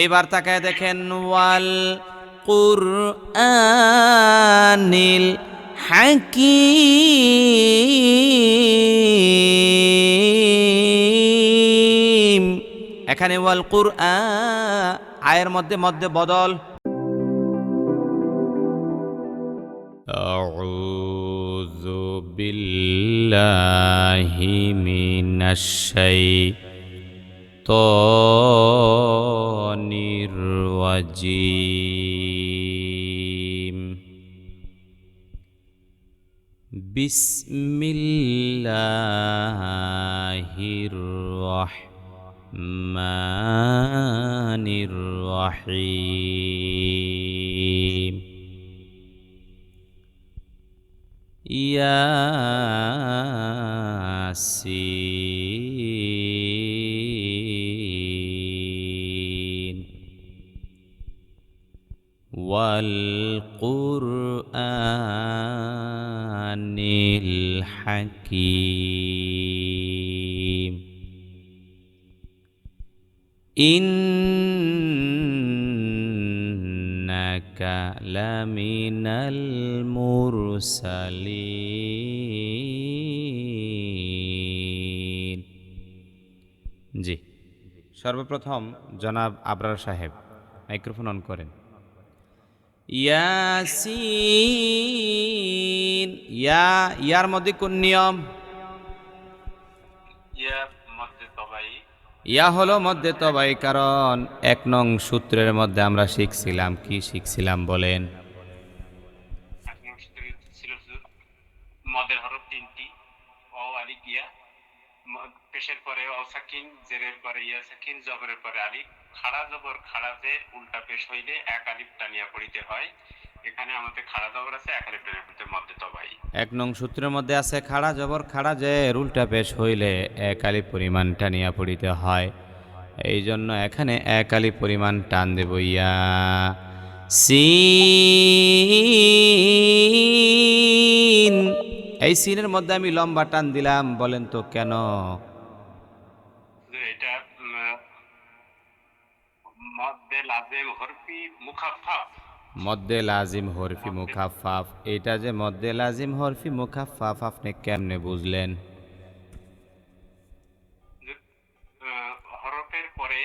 এইবার তাকায় দেখেন, ওয়াল কুরআনিল হাকীম। এখানে ওয়াল কুরআন আয়ের মধ্যে মধ্যে বদল। আউযু বিল্লাহি মিনাশ শাইতানির রাজীম। বিসমিল্লাহির রাহমানির রাহিম। ইয়াসিন ওয়াল কুরআনিল হাকীম। ইন্নাকা লামিনাল মুরসালিন। জি, সর্বপ্রথম জনাব আবরার সাহেব মাইক্রোফোন অন করেন। ইয়াসিন, ইয়ার মধ্যে কোন নিয়ম? ইয়া হলো মধ্যে তবাই, কারণ 1 নং সূত্রের মধ্যে আমরা শিখছিলাম, কি শিখছিলাম বলেন? মদের হরফ 3টি, অ আলিফ ইয়া, পেশের পরে অ সাকিন, জেরের পরে ইয়া সাকিন, জবরের পরে আলিফ, খাড়া জবর খাড়াতে উল্টা পেশ হইলে 1 আলিফ টানিয়া পড়িতে হয়। এখানে আমাদের খাড়া জবর আছে, 1 আলিফ টানিয়া পড়িতে মধ্যে তবাই। 1 নং সূত্রের মধ্যে আছে খাড়া জবর খাড়া যে উল্টা পেশ হইলে 1 আলিফ পরিমাণ টানিয়া পড়িতে হয়। এই জন্য এখানে 1 আলিফ পরিমাণ টান দেব। ইয়া সিন, এই সিনের মধ্যে আমি লম্বা টান দিলাম, বলেন তো কেন? এটা মদ্দে লাজিম হরফি মুখাফফাফ। মদ্দে লাজিম হরফি মুখাফফাফ, এটা যে মদ্দে লাজিম হরফি মুখাফফাফ আপনি কেমনে বুঝলেন? হরফের পরে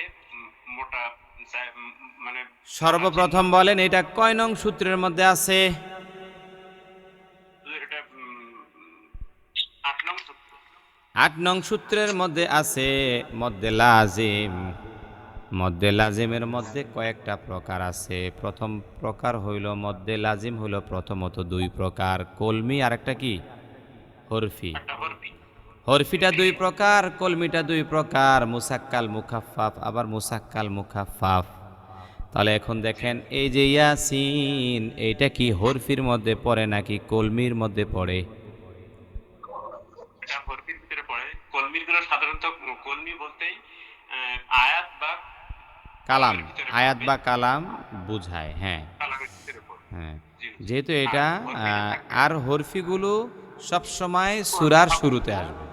মোটা মানে সর্বপ্রথম বলেন এটা কয় নং সূত্রের মধ্যে আছে? এটা 8 নং সূত্র। 8 নং সূত্রের মধ্যে আছে মদ্দে লাজিম। মদ্দে লাজিমের মধ্যে কয়েকটা প্রকার আছে। প্রথম প্রকার হইল মদ্দে লাজিম হইল প্রথমত 2 প্রকার, কলমি আর একটা কি হরফি। হরফিটা 2 প্রকার, কলমিটা 2 প্রকার, মুসাক্কাল মুখাফফাফ, আবার মুসাক্কাল মুখাফফাফ। তাহলে এখন দেখেন এই যে ইয়াসিন, এইটা কি হরফির মধ্যে পড়ে নাকি কলমির মধ্যে পড়ে? এটা হরফির ভিতরে পড়ে। কলমিগুলো সাধারণত কলমি বলতেই আয়াত বা কালাম, আয়াত বা কালাম বুঝায়। হ্যাঁ হ্যাঁ, যেহেতু এটা আর হরফিগুলো সব সময় সূরার শুরুতে আসবে।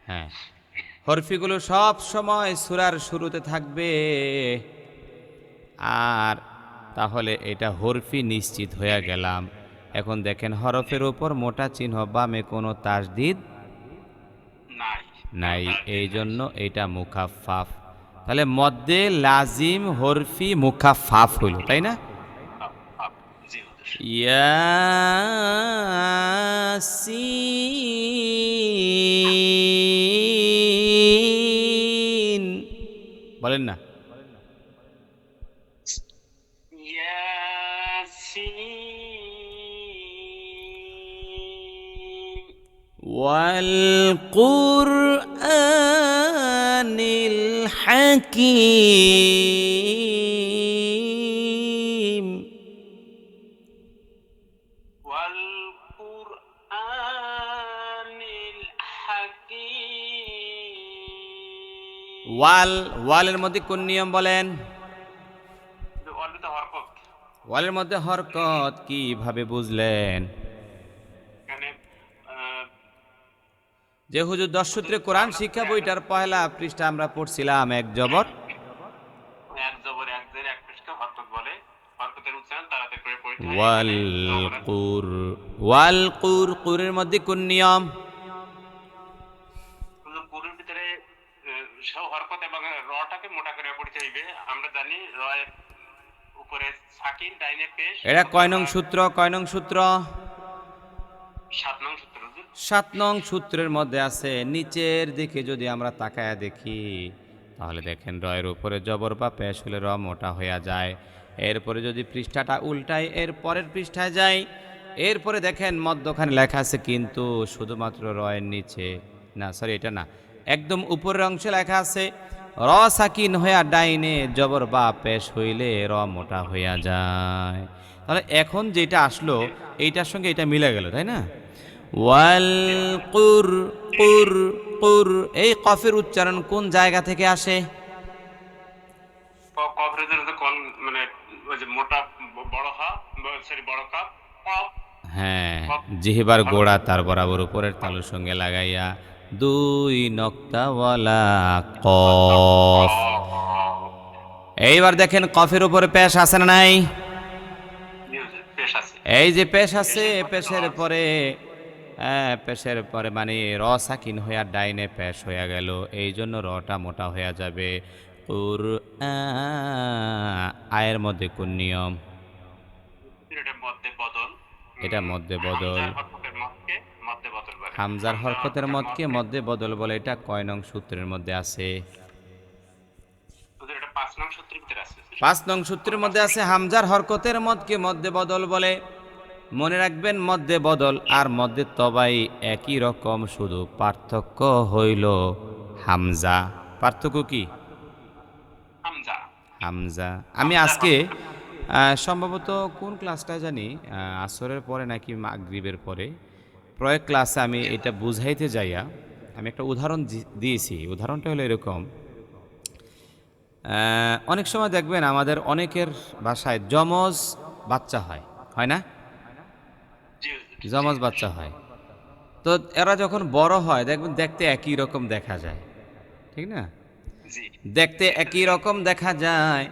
হ্যাঁ, হরফিগুলো সব সময় সূরার শুরুতে থাকবে। আর তাহলে এটা হরফি নিশ্চিত হয়ে গেলাম। এখন দেখেন হরফের উপর মোটা চিহ্ন, বামে কোনো তাসদিদ নাই, এই জন্য এটা মুখাফফাফ। তাহলে মদ্দে লাজিম হরফি মুখাফফাফ হইল, তাই না? ইয়াসিন বলেন না। ওয়াল কুরআনিল হাকীম। ওয়াল কুরআনিল হাকীম। ওয়ালের মধ্যে কোন নিয়ম বলেন? ওয়ালের মধ্যে হরকত, কিভাবে বুঝলেন? যে হুজুর 10 সূত্রে কোরআন শিক্ষা বইটার পহেলা পৃষ্ঠা আমরা পড়ছিলাম, 1 জবর এক জবর এক জের এক পেশকে হরকত বলে। হরকতের উচ্চারণ তাড়াতাড়ি করে পড়তে হয়। ওয়াল এখানে জবর কুর, ওয়াল কুর, কুরের মধ্যে কোন নিয়ম? কুরের ভিতরে সব হরকত এবং রটাকে মোটা করে পড়তে হইবে। আমরা জানি রয়ের উপরে সাকিন, ডাইনে পেশ। এটা কয় নং সূত্র? কয় নং সূত্র? 7 নং সূত্র হুজুর। 7 নং সূত্রের মধ্যে আছে। নিচের দিকে যদি আমরা তাকায়া দেখি তাহলে দেখেন রয়ের উপরে জবর বা পেশ হলে র মোটা হইয়া যায়। এরপরে যদি পৃষ্ঠাটা উল্টাই এর পরের পৃষ্ঠায় যাই, এরপরে দেখেন মধ্যখানে লেখা আছে কিন্তু শুধুমাত্র রয়ের নিচে, না সরি এটা না, একদম উপরের অংশে লেখা আছে র সাকিন হইয়া ডাইনে জবর বা পেশ হইলে র মোটা হইয়া যায়। তাহলে এখন যেটা আসলো এইটার সঙ্গে এটা মিলে গেল, তাই না? ওয়াল কুর, কুর, কুর, এই কফের উচ্চারণ কোন জায়গা থেকে আসে? কফরেজের যে কোন মানে ওই যে মোটা বড় হা, সরি বড় কাপ, কফ। হ্যাঁ, কফ জিহবার গোড়া তার বরাবর উপরের তালুর সঙ্গে লাগাইয়া দুই নক্তাওয়ালা কফ। এইবার দেখেন কফের উপরে পেশ আছে না নাই? পেশ আছে। এই যে পেশ আছে, পেশের পরে পেশের পরে মানে র সাকিন হইয়া ডাইনে পেশ হইয়া গেল, এই জন্য রটা মোটা হইয়া যাবে। আয়ের মধ্যে কোন নিয়ম? এটা মধ্যে বদল। এটা মধ্যে বদল। হামজার হরকতের মধ্যে মধ্যে বদল বলে। হামজার হরকতের মতকে মধ্যে বদল বলে। এটা কয় নং সূত্রের মধ্যে আছে? হুজুর এটা 5 নং সূত্রের ভিতরে আছে। 5 নং সূত্রের মধ্যে আছে হামজার হরকতের মতকে মধ্যে বদল বলে। মনে রাখবেন মধ্যে বদল আর মধ্যে তবাই একই রকম, শুধু পার্থক্য হইল হামজা। পার্থক্য কি? হামজা। হামজা। আমি আজকে সম্ভবত কোন ক্লাসটা জানি, আসরের পরে নাকি মাগরিবের পরে প্রয়োগ ক্লাসে আমি এটা বুঝাইতে যাইয়া আমি একটা উদাহরণ দিয়েছি। উদাহরণটা হলো এরকম, অনেক সময় দেখবেন আমাদের অনেকের বাসায় যমজ বাচ্চা হয়, হয় না? জি হুজুর। যমজ বাচ্চা হয়, তো এরা যখন বড় হয় দেখবেন দেখতে একই রকম দেখা যায়, ঠিক না? জি। দেখতে একই রকম দেখা যায়,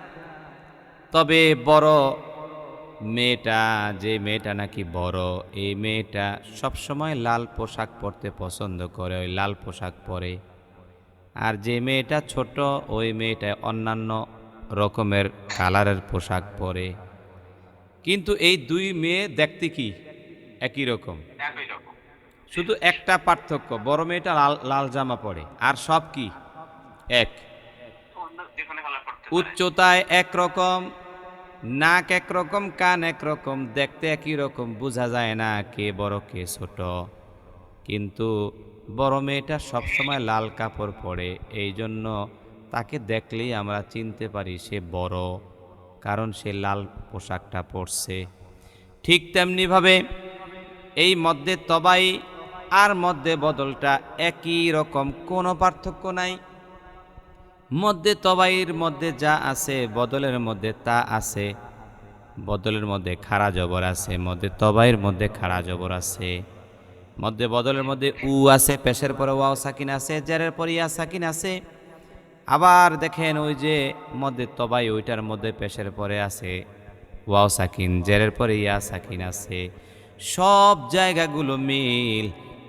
তবে বড় মেয়েটা, যে মেয়েটা নাকি বড়, এই মেয়েটা সবসময় লাল পোশাক পরতে পছন্দ করে, ওই লাল পোশাক পরে। আর যে মেয়েটা ছোট, ওই মেয়েটা অন্যান্য রকমের কালারের পোশাক পরে। কিন্তু এই দুই মেয়ে দেখতে কি একই রকম, একই রকম। শুধু একটা পার্থক্য, বড় মেয়েটা লাল লাল জামা পরে আর সব কি এক। অন্য যে কোনো কালার করতে পারে। উচ্চতায় একরকম, নাক একরকম, কান একরকম, দেখতে একই রকম, বোঝা যায় না কে বড় কে ছোট। কিন্তু বড় মেয়েটা সবসময় লাল কাপড় পরে, এই জন্য তাকে দেখলেই আমরা চিনতে পারি সে বড়, কারণ সে লাল পোশাকটা পরছে। ঠিক তেমনিভাবে এই মধ্যে তবাই আর মধ্যে বদলটা একই রকম, কোনো পার্থক্য নাই। মধ্যে তবাইয়ের মধ্যে যা আছে বদলের মধ্যে তা আছে। বদলের মধ্যে খাড়া জবর আছে, মধ্যে তবাইয়ের মধ্যে খাড়া জবর আছে। মধ্যে বদলের মধ্যে উ আছে, পেশের পরে ওয়াও সাকিন আছে, জেরের পরে ইয়া সাকিন আছে। আবার দেখেন ওই যে মধ্যে তবাই, ওইটার মধ্যে পেশের পরে আছে ওয়াও সাকিন, জেরের পরে ইয়া সাকিন আছে। সব জায়গাগুলো মিল,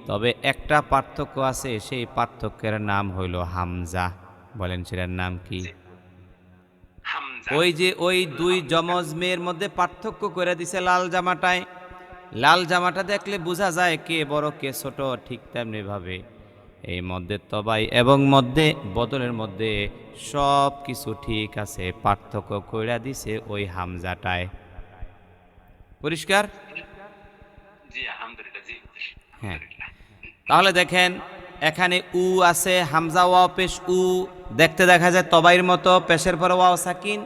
তবে একটা পার্থক্য আছে, সেই পার্থক্যের নাম হইল হামজা। বলেন সেটার নাম কি? হামজা। ওই যে ওই দুই যমজ মেয়ের মধ্যে পার্থক্য করে দিছে লাল জামাটায়। লাল জামাটা দেখলে বোঝা যায় কে বড় কে ছোট। ঠিক তেমনি ভাবে এই মধ্যে তবাই এবং মধ্যে বদলের মধ্যে সব কিছু ঠিক আছে, পার্থক্য কইরা দিছে ওই হামজাটায়। পরিষ্কার? জি আলহামদুলিল্লাহ। জি হ্যাঁ। আলহামদুলিল্লাহ। তাহলে দেখেন এখানে উ আছে, হামজা ওয়াও পেশ উ, দেখতে দেখা যায় তবাইয়ের মতো, পেশের পরে ওয়াও সাকিন।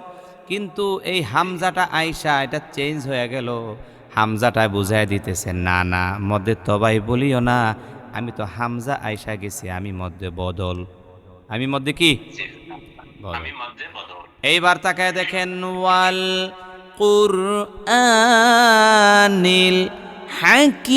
কিন্তু এই হামজাটা আইসা এটা চেঞ্জ হয়ে গেল, হামজাটায় বুঝাই দিতেছে না না মধ্যে তবাই বলিও না, আমি তো হামজা আইসা গেছি, আমি মধ্যে বদল। আমি মধ্যে কি জি বদল। আমি মধ্যে বদল। এইবার তাকায় দেখেন ওয়াল কুরআনিল হাকিম,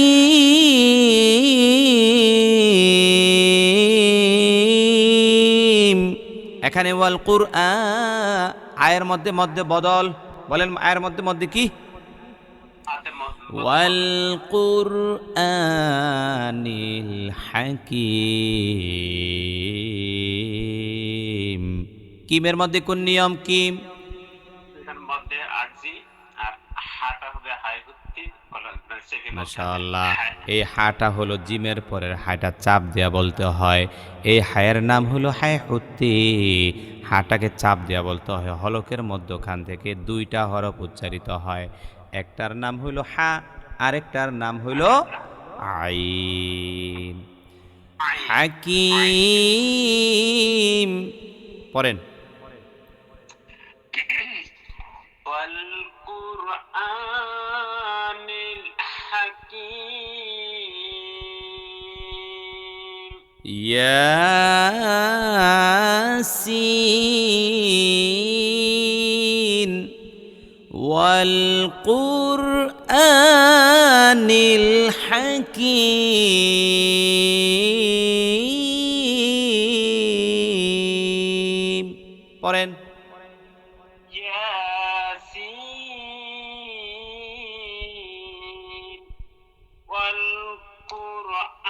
এখানে ওয়াল কুরআন আয়ের মধ্যে মধ্যে বদল, বলেন আয়ের মধ্যে মধ্যে কি? ওয়াল কুরআনিল হাকিম। কিমের মধ্যে কোন নিয়ম? কিম এর মধ্যে আরজি আর হাটা হবে হাইহুত্তি মাশাআল্লাহ। এই হাটা হলো জিমের পরের হাটা চাপ দেয়া বলতে হয়। এই হায়ের নাম হলো হায় হুত্তি। হাটাকে চাপ দেয়া বলতে হয়। হলকের মধ্যখান থেকে দুইটা হরফ উচ্চারিত হয়। একটার নাম হইল হা, আরেকটার নাম হইল আইন। হাকিম পড়েন। ওয়াল কুরআনিল হাকিম। ইয়াসিন ওয়াল কুরআনিল হাকিম পড়েন। ইয়াসিন ওয়াল কুরআনিল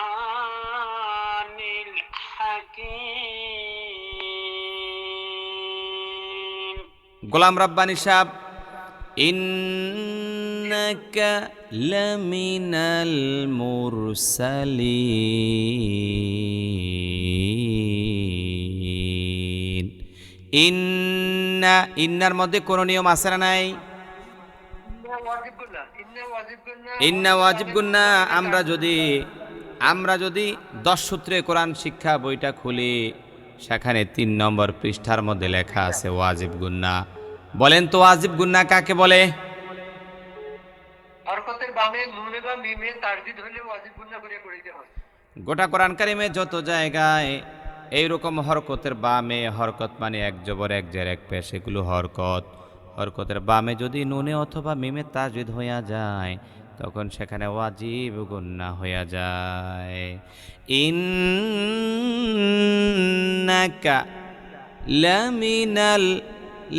হাকিম। গোলাম রাব্বানী সাহেব, ইন্নাকা লামিনাল মুরসালিন। ইন্নার মধ্যে কোন নিয়ম আছে না নাই? ইন্না ওয়াজিব গুন্না। আমরা যদি 10 সূত্রে কোরআন শিক্ষা বইটা খুলি, সেখানে 3 নম্বর পৃষ্ঠার মধ্যে লেখা আছে ওয়াজিব গুন্না। বলেন তো ওয়াজিব গুন্না কাকে বলে? হরকতের বামে নুনে বা মিমে তারদিদ হইলে ওয়াজিব গুন্না করে পড়িতে হয়। গোটা কোরআন কারিমে যত জায়গায় এইরকম হরকতের বামে, হরকত মানে এক জবর এক জের এক পেশ, এগুলো হরকত। হরকতের বামে যদি নুনে অথবা মিমে তাজদিদ হইয়া যায়, তখন সেখানে ওয়াজিব গুন্না হইয়া যায়। ইন্নাকা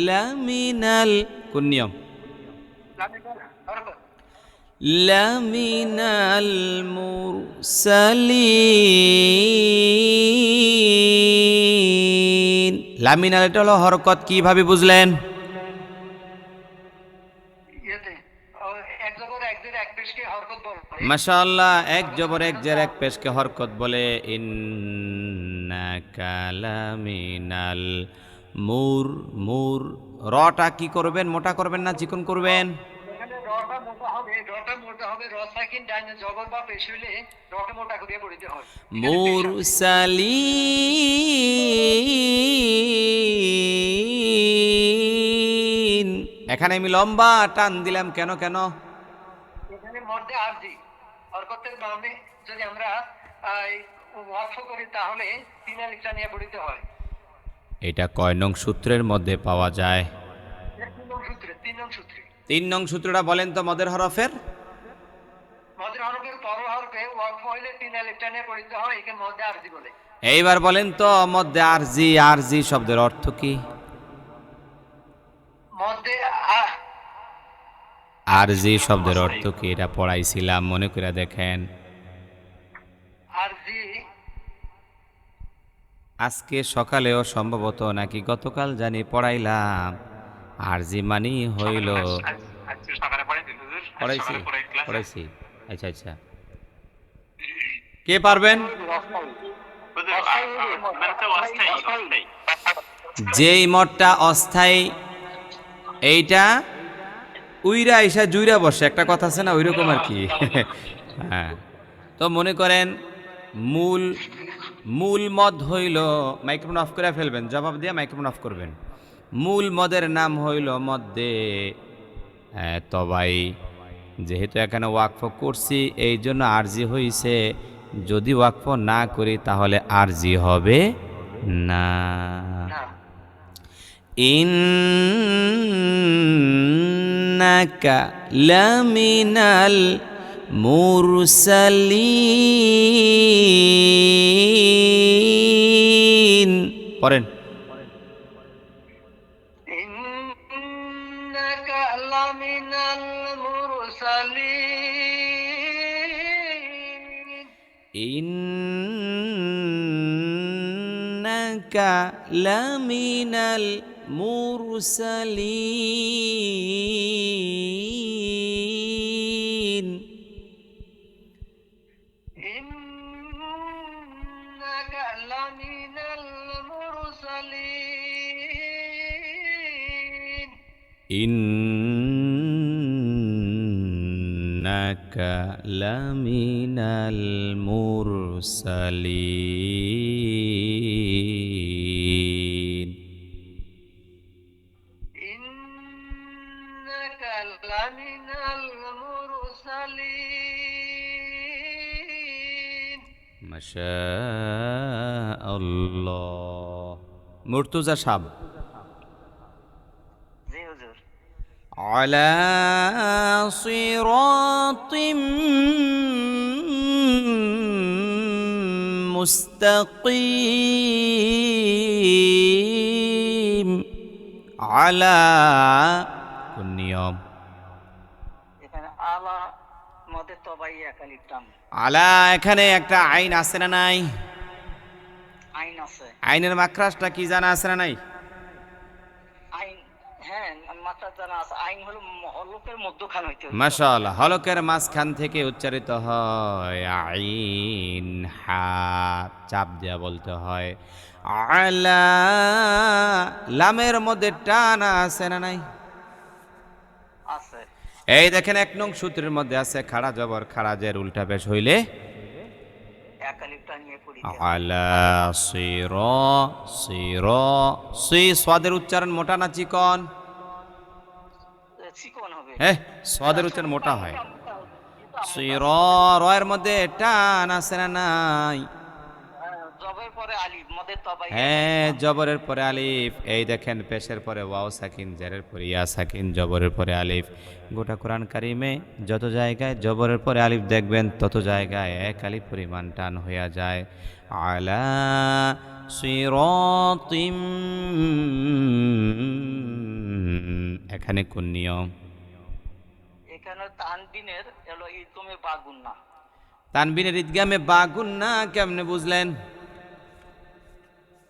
লামিনাল কোন নিয়ম? হরকত লামিনাল মুরসালিন। লামিনাল এটা হলো হরকত, কিভাবে বুঝলেন? ইয়েতে এক জবর এক জের এক পেশকে হরকত বলে। মাশাআল্লাহ, এক জবর এক জের এক পেশকে হরকত বলে। ইন্নাকা লামিনাল মুর রটা কি করবেন? মোটা করবেন না চিকন করবেন? এখানে রটা মোটা হবে র সাকিন ডাইনে জবর বা পেশ হইলে রটা মোটা করে পড়িতে হয়। মুরসালিন। এখানে আমি লম্বা টান দিলাম কেন? এখানে মধ্যে আরজি হরকতের বামে যদি আমরা ওয়াকফ করি তাহলে 3 আলিফ নিয়ে পড়িতে হয়। এটা কয় নং সূত্রের মধ্যে পাওয়া যায়? 3 নং সূত্রে 3 নং সূত্রটা বলেন তো মদের হরফের। মদের হরফের পর হরফে ওয়াকফ হইলে 3 আলিফ নিয়ে পড়িতে হয়, একে মধ্যে আরজি বলে। এইবার বলেন তো মধ্যে আরজি শব্দের অর্থ কি? মধ্যে আরজি শব্দের অর্থ কি? এটা পড়াইছিলাম, মনে করে দেখেন। আরজি আজকে সকালেও সম্ভবত নাকি গতকাল জানি পড়াইলাম। আরজি মানি হইল সকালে পড়াইছেন হুজুর? পড়াইছি সকালে পড়াই ক্লাসে? পড়াইছি। আচ্ছা কে পারবেন? হুজুর মানে তো অস্থায়ী। যেই মঠটা অস্থায়ী, এইটা উইরা আইসা জুইরা বসে, একটা কথা আছে না, ওইরকম আর কি। হ্যাঁ, তো মনে করেন মূল মদ হইল, মাইক্রোফোন অফ করে ফেলবেন, জবাব দিয়ে মাইক্রোফোন অফ করবেন। মূল মদের নাম হইল মদ্দে তবাই। যেহেতু এখানে ওয়াকফ করছি, এই জন্য আরজি হইছে। যদি ওয়াকফ না করি তাহলে আরজি হবে না। ইন্নাকা লামিনাল মুরসালিন পড়েন। লামিনাল মুরসালিন ইন্নাকা লামিনাল মুরসালিন ইন্নাকা লামিনাল মুরসালিন ইন্নাকা লামিনাল মুরসালিন ইন্নাকা লামিনাল মুরসালিন মাশাআল্লাহ। মুর্তজা সাহেব, জি হুজুর। على صراط مستقيم على কোন নিয়ম? এখানে আলা মদে তবাই একালিটাম আলা এখানে একটা আইন আছে না নাই? আইন আছে। আইনের মাকরাজটা কি জানা আছে না নাই? আইন, হ্যাঁ মাত্রা জানা আছে। আইন হলো হলকের মধ্যখান হইতে হবে। মাশাআল্লাহ, হলকের মাঝখান থেকে উচ্চারিত হয় আইন, হা চাপ দেয়া বলতে হয়। আলা লামের মধ্যে টান আছে না নাই? আছে। এই দেখেন 1 নং সূত্রের মধ্যে আছে খাড়া জবর খাড়া জের উল্টা পেশ হইলে একালিপটা নিয়ে পড়ি। আলা সিরা সিরা সি সাদের উচ্চারণ মোটা না চিকন? চিকন হবে। হ্যাঁ, সাদের উচ্চারণ মোটা হয়। সিরা রয়ের মধ্যে টান আছে না নাই? জবের পরে আলিফ মদে তবাই। হ্যাঁ, জবরের পরে আলিফ। এই দেখেন পেশের পরে ওয়াও সাকিন, জেরের পরে ইয়া সাকিন, জবরের পরে আলিফ। গোটা কোরআন কারিমে যত জায়গায় জবরের পরে আলিফ দেখবেন তত জায়গায় এক আলিফ পরিমাণ টান হইয়া যায়। আলা সিরাতিম, এখানে কোন নিয়ম? এখানে তানবিনের হলো ইদগমে বাগুন্না। তানবিনের ঈদগামে বা গুন্না কেমনে বুঝলেন?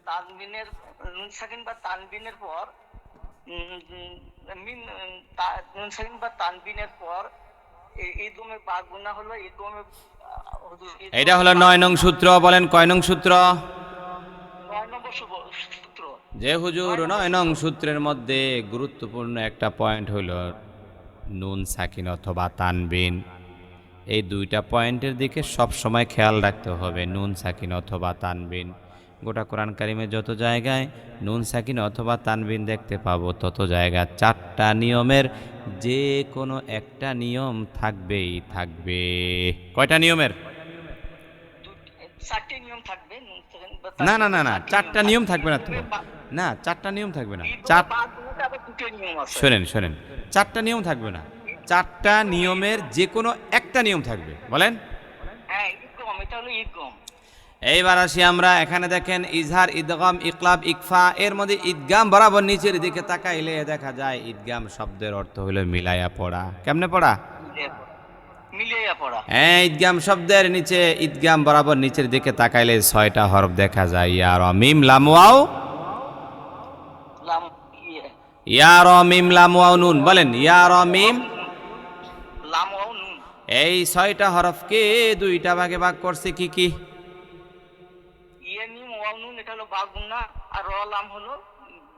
তানবিনের নুন সাকিন বা তানবিনের পর নুন সাকিন বা তানবিনের পর ইদগমে বাগুন্না হলো ইদগমে। এটা হলো 9 নং সূত্র। বলেন কয় নং সূত্র? 9 নম্বর সূত্র। যে হুজুর 9 নং সূত্রের মধ্যে গুরুত্বপূর্ণ একটা পয়েন্ট হইল নুন সাকিন অথবা তানবিন। এই দুইটা পয়েন্টের দিকে সব সময় খেয়াল রাখতে হবে, নুন সাকিন অথবা তানবিন। গোটা কোরআন কারিমে যত জায়গায় নুন সাকিন অথবা তানবিন দেখতে পাবো তত জায়গা 4টা নিয়মের যে কোনো একটা নিয়ম থাকবেই থাকবে। কয়টা নিয়মের? 4টি নিয়ম থাকবে। নুন সাকিন বা না না না না, তানবিনের 4টা নিয়ম থাকবে না তো। না, 4টা নিয়ম থাকবে না। 4 বাগুন্নাতে আবার 2টি নিয়ম আছে। শোনেন শোনেন, 4টা নিয়ম থাকবে না, 4টা নিয়মের যে কোনো একটা নিয়ম থাকবে। বলেন। হ্যাঁ, ইদগম, এটা হলো ইদগম। এইবার আসি আমরা, এখানে দেখেন ইজহার, ইদগাম, ইকলাব, ইকফা। এর মধ্যে ঈদগাম বরাবর নিচের দিকে তাকাইলে দেখা যায় ঈদগাম শব্দের অর্থ হলো মিলাইয়া পড়া। কেমনে পড়া? মিলিয়ে পড়া। হ্যাঁ, ঈদগাম শব্দের নিচে ঈদগাম বরাবর নিচের দিকে তাকাইলে 6টা হরফ দেখা যায়। ইয়া র মিম লাম ওয়াও, লাম ইয়ে ইয়া র মিম লাম ওয়াও নুন। বলেন ইয়া র মিম। লাম ও নুন। এই 6টা হরফকে 2টা ভাগে ভাগ করছে কি কি? ইয়ে মিম ওয়াও নুন, এটা হলো বাগুন্না। আর র লাম হলো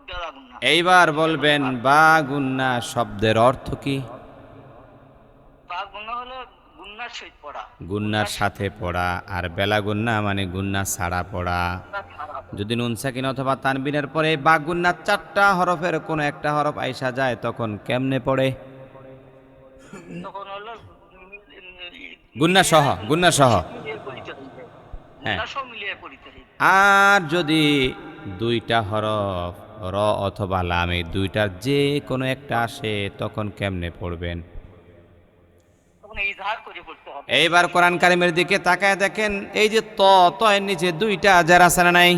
বেলাগুন্না। এইবার বলবেন বা গুন্না শব্দের অর্থ কি? বাগুন্না হলো গুন্নার সহিত পড়া। গুন্নার সাথে পড়া। আর বেলা গুন্না মানে গুন্না ছাড়া পড়া। যদি নুন সাকিন অথবা তানবিনের পরে বা গুন্নার 4টা হরফের কোনো একটা হরফ আইসা যায় তখন কেমনে পড়ে? তখন হলো গুন্না সহ, গুন্না সহ। হ্যাঁ। গুন্না সহ মিলিয়ে পড়িতে হবে। আর যদি 2টা হরফ র অথবা লাম এই 2টার যে কোনো একটা আসে তখন কেমনে পড়বেন? তখন ইজহার করে পড়তে হবে। এইবার কোরআন কারিমের দিকে তাকায় দেখেন, এই যে ত এর নিচে 2টা জের আছে না নাই?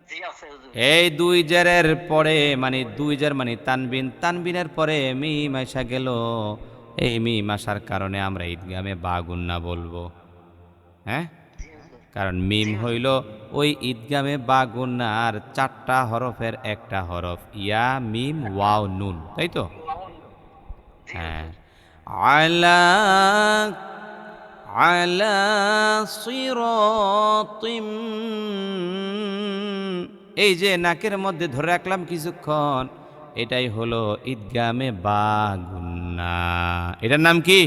জি আছে হুজুর। এই দুই জেরের পরে মানে দুই জের মানে তানবিন, তানবিনের পরে মিম আইসা গেল। এই মিম আসার কারণে আমরা ঈদগামে বা গুন্না বলবো। হ্যাঁ, জি হুজুর। কারণ মিম জি হুজুর। হইল ওই ঈদগামে বা গুন্নার 4টা হরফের একটা হরফ, ইয়া মিম ওয়াও নুন, তাই তো? জি হ্যাঁ। হুজুর। আলা আলা সিরাতিম, এই যে নাকের মধ্যে ধরে রাখলাম কিছুক্ষণ, এটাই হলো ঈদগামে বা গুন্না। এটার নাম কি?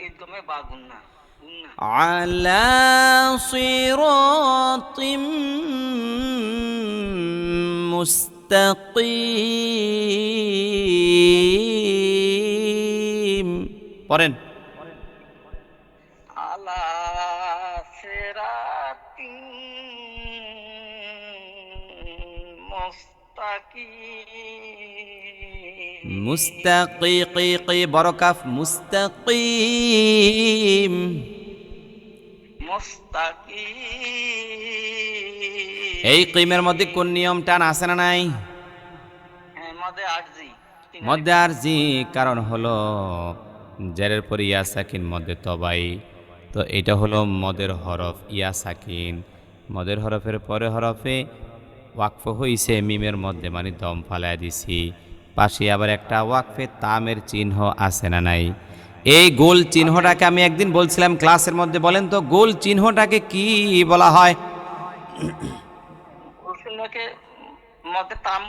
ঈদগামে বা গুন্না। গুন্না। আলা সিরাতিম মুস্তাকিম। পড়েন। আলা সিরাতিন মুস্তাকিম। মুস্তাকি বড় কাফ, মুস্তাকিম। মুস্তাকিম। এই কিমের মধ্যে কোন নিয়ম টান আছে না নাই? হ্যাঁ, মধ্যে আরজি। তিন আলিফ মধ্যে টান। আর জি, কারণ হলো জেরের পর ইয়া সাকিন মধ্যে তবাই, তো এটা হলো মদের হরফ ইয়া সাকিন। মদের হরফের পরে হরফে ওয়াকফ হইছে মিমের মধ্যে, মানে দম ফালায় দিছি। পাশে আবার একটা ওয়াকফে তামের চিহ্ন আছে না নাই? এই গোল চিহ্নটাকে আমি একদিন বলছিলাম ক্লাসের মধ্যে, বলেন তো গোল চিহ্নটাকে কি বলা হয়? রসুলকে মধ্যে তাম।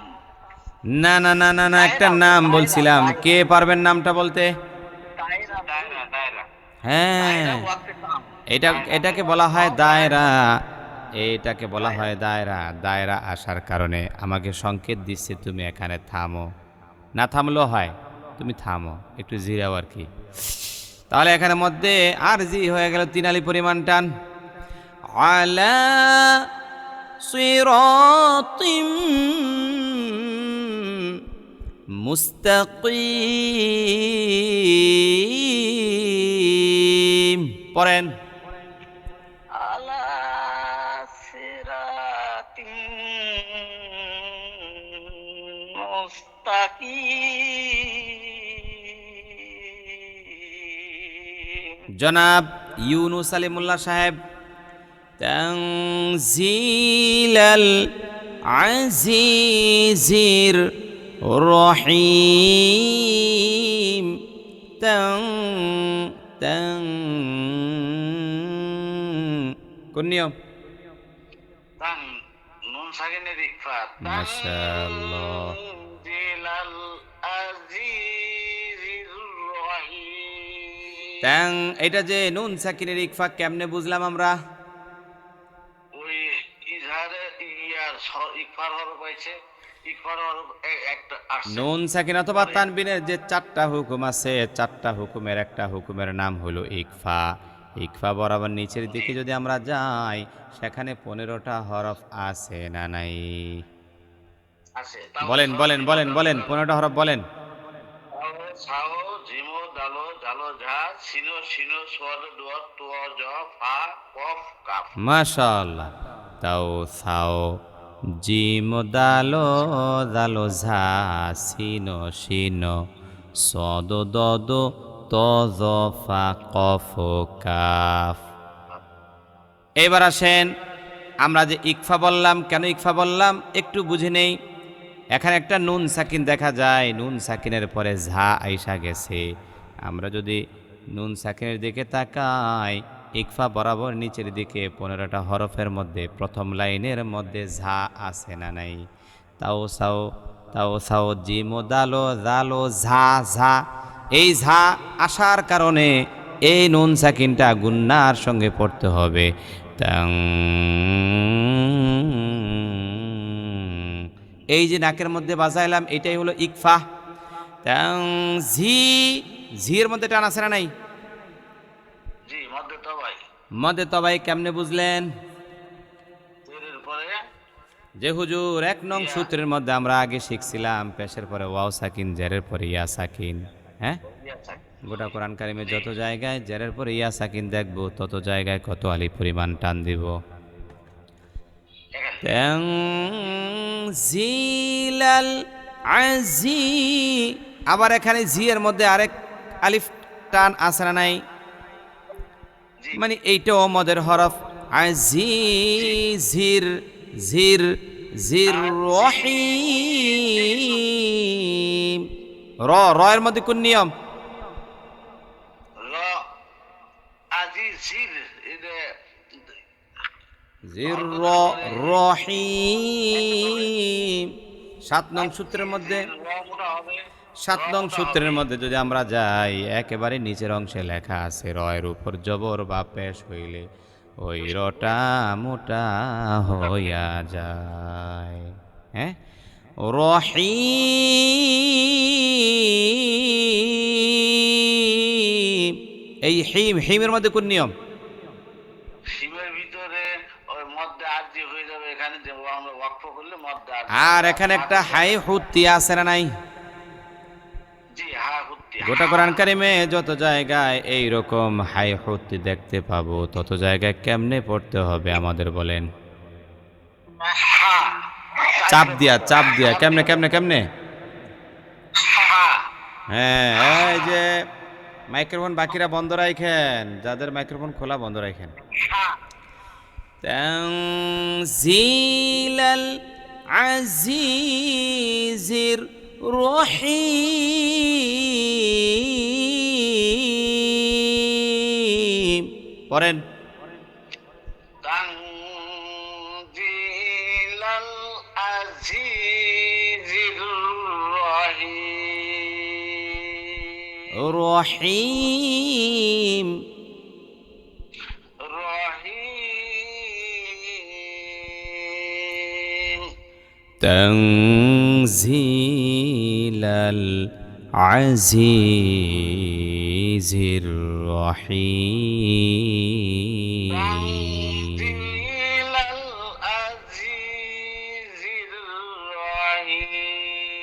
না না না না না, একটা নাম বলছিলাম, কে পারবেন নামটা বলতে? দায়রা। দায়রা দায়রা হ্যাঁ, দায়রা ওয়াক্ফে তাম। এটাকে বলা হয় দায়রা। এটাকে বলা হয় দায়রা। দায়রা আসার কারণে আমাকে সংকেত দিচ্ছে তুমি এখানে থামো, না থামলেও হয়, তুমি থামো, একটু জিরাও আর কি। তাহলে এখানে মধ্যে আর জি হয়ে গেল 3 আলি পরিমাণ টান। আলা সিরাতিম মুস্তাকিম। পড়েন। আলা সিরাতিন মুস্তাকিম। জনাব ইউনুস আলিমুল্লাহ সাহেব, তানজিলাল আজিজির রহিম। তাং তাং কোন নিয়ম? তান নুন সাকিনের ইকফা। মাশাআল্লাহ। তানজিলাল আজিজির রহিম। ট্যাং, এটা যে নুন সাকিনের ইকফা কেমনে বুঝলাম আমরা? ওই ইজহারে ইয়ার ইকফার হরফ হয়েছে। ইকফার হরফ একটা আসছে। নুন সাকিন অথবা তানবিনের যে 4টা হুকুম আছে, 4টা হুকুমের একটা হুকুমের নাম হলো ইকফা। ইকফা বরাবর নিচের দিকে যদি আমরা যাই, সেখানে 15টা হরফ আছে না নাই? আছে। বলেন বলেন বলেন বলেন, 15টা হরফ বলেন। সাও জিমো দালো জালো ঝা সিনো সিনো সোয়াদ দোয়া তোয়া জ ফা কফ কাফ। মাশাআল্লাহ। তাও সাও জিম দালো দালো ঝা সিনো সিনো সদ দদ ত জ ফা কফ কাফ। এবার আসেন, আমরা যে ইকফা বললাম, কেন ইকফা বললাম একটু বুঝে নেই। এখানে একটা নুন সাকিন দেখা যায়, নুন সাকিনের পরে ঝা আইসা গেছে। আমরা যদি নুন সাকিনের দিকে তাকাই, ইকফা বরাবর নিচের দিকে 15টা হরফের মধ্যে প্রথম লাইনের মধ্যে ঝা আছে না নাই? তাও সাও জিমো দালো দালো ঝা ঝা, এই ঝা আসার কারণে এই নুন সাকিনটা গুন্নার সঙ্গে পড়তে হবে। তাং, এই যে নাকের মধ্যে বাজাইলাম, এটাই হলো ইকফা। তাং ঝি, ঝির মধ্যে টান আছে না নাই? জি মধ্যে তো ভাই মধ্যে তবাই কেমনে বুঝলেন? এর পরে যে হুজুর 1 নং সূত্রের মধ্যে আমরা আগে শিখছিলাম, পেশের পরে ওয়াও সাকিন, জেরের পরে ইয়া সাকিন। হ্যাঁ, ইয়া থাকে। গোটা কোরআন কারিমে যত জায়গায় জেরের পরে ইয়া সাকিন দেখবো, তত জায়গায় কত আলি পরিমাণ টান দিব? দেখেন তানজিলাল আজি, আবার এখানে জি এর মধ্যে আরেক আলিফ টান আছে না নাই? জি মানে এইটাও মদের হরফ। আজিজির জির জির রহিম। র এর মধ্যে কোন নিয়ম? র আজি জির এটা জির রহিম। 7 নং সূত্রের মধ্যে, র মোটা হবে 7 নং সূত্রের মধ্যে যদি আমরা যাই, একেবারে নিচের অংশে লেখা আছে রয়ের উপর জবর বা পেশ হইলে ওই রটা মোটা হইয়া যায়। হ্যাঁ, রহিম। এই হিমের মধ্যে কোন নিয়ম? শিবের ভিতরে ওই মধ্যে আরজি হয়ে যাবে, এখানে যে আমরা ওয়াকফ করলে মধ্যে আরজি আর এখানে একটা হাই হুত্তি আছে না নাই? জি হ্যাঁ হুত্তি গোটা কোরআন কারিমে যত জায়গায় এই রকম হাই হুত্তি দেখতে পাবো, তত জায়গায় কেমনে পড়তে হবে আমাদের বলেন? হা চাপ দিয়া কেমনে কেমনে কেমনে? হা হ্যাঁ, এই যে মাইক্রোফোন বাকিরা বন্ধ রাখেন, যাদের মাইক্রোফোন খোলা বন্ধ রাখেন। হা তানজিলাল আজিজির রহিম। পড়েন। তানজিলাল আজিজির রহিম রহিম। রহিম তানজিলাল আজিজির রহিম। তানজিলাল আজিজির রহিম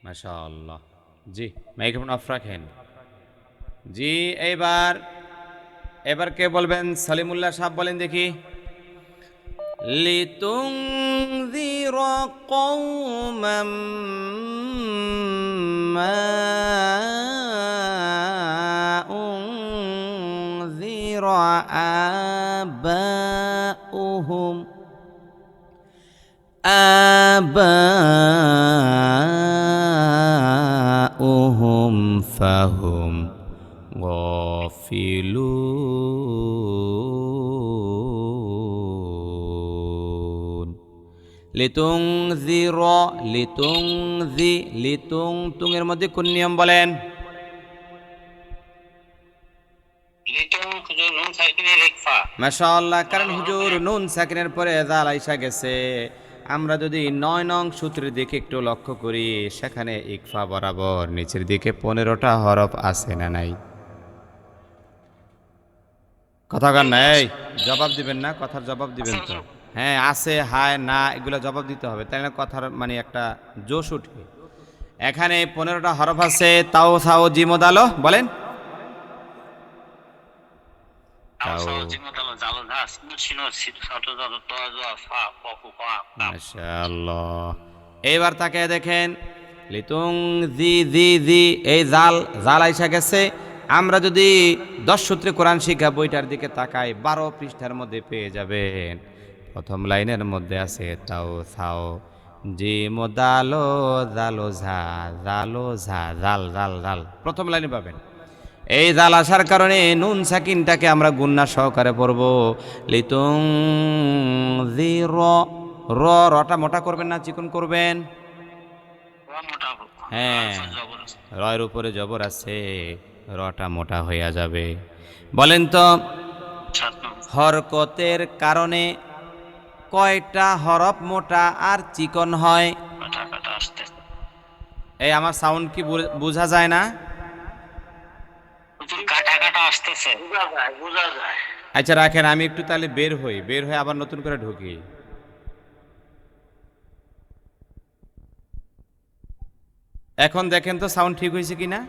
মাশাআল্লাহ। জি, মাইক্রোফোন অফ রাখেন। জি, এবার কে বলবেন? সালিমুল্লাহ সাহেব বলেন দেখি। লিতুনযির কওমান মা উনযির আবাউহুম ফাহুম গাফিলুন। লিতুনযির লিতুং এর মধ্যে কোন নিয়ম বলেন? লিটন হুজুর নুন সাকিনের ইকফা মাশাআল্লাহ, কারণ হুজুর নুন সাকিনের পরে জাল আইসা গেছে। আমরা যদি 9 নং সূত্রের দিকে একটু লক্ষ্য করি, সেখানে ইকফা বরাবর নিচের দিকে 15টা হরফ আছে না নাই? কথা কার নাই, জবাব দিবেন না, কথার জবাব দিবেন তো। হ্যাঁ, আছে, হায়, না, এগুলো জবাব দিতে হবে, তাই না? কথার মানে একটা জোশ উঠে। এখানে 15টা হরফ আছে। তাও সাও জিমদালো বলেন। তাও মাশাআল্লাহ। এবার তাকে দেখেন, লিতুং জি এই জাল আইসা গেছে। আমরা যদি 10 সূত্রে কোরআন শিক্ষা বইটার দিকে তাকাই, 12 পৃষ্ঠার মধ্যে পেয়ে যাবেন। প্রথম লাইনের মধ্যে আছে তাও সাও জিম দালো জালো ঝা জাল জাল, প্রথম লাইনে পাবেন। এই জাল আসার কারণে নুন সাকিনটাকে আমরা গুন্না সহকারে পড়ব। লিতুং জি রটা মোটা করবেন না চিকন করবেন? হ্যাঁ, রয়ের উপরে জবর আছে, রটা মোটা হইয়া যাবে। বলেন তো, হরকতের কারণে কয়টা হরফ মোটা আর চিকন হয়? এই আমার সাউন্ড কি বোঝা যায় না? বোঝা যায় আচ্ছা রাখেন, আমি একটু তাহলে বের হই আবার নতুন করে ঢুকি। এখন দেখেন তো সাউন্ড ঠিক হয়েছে কিনা?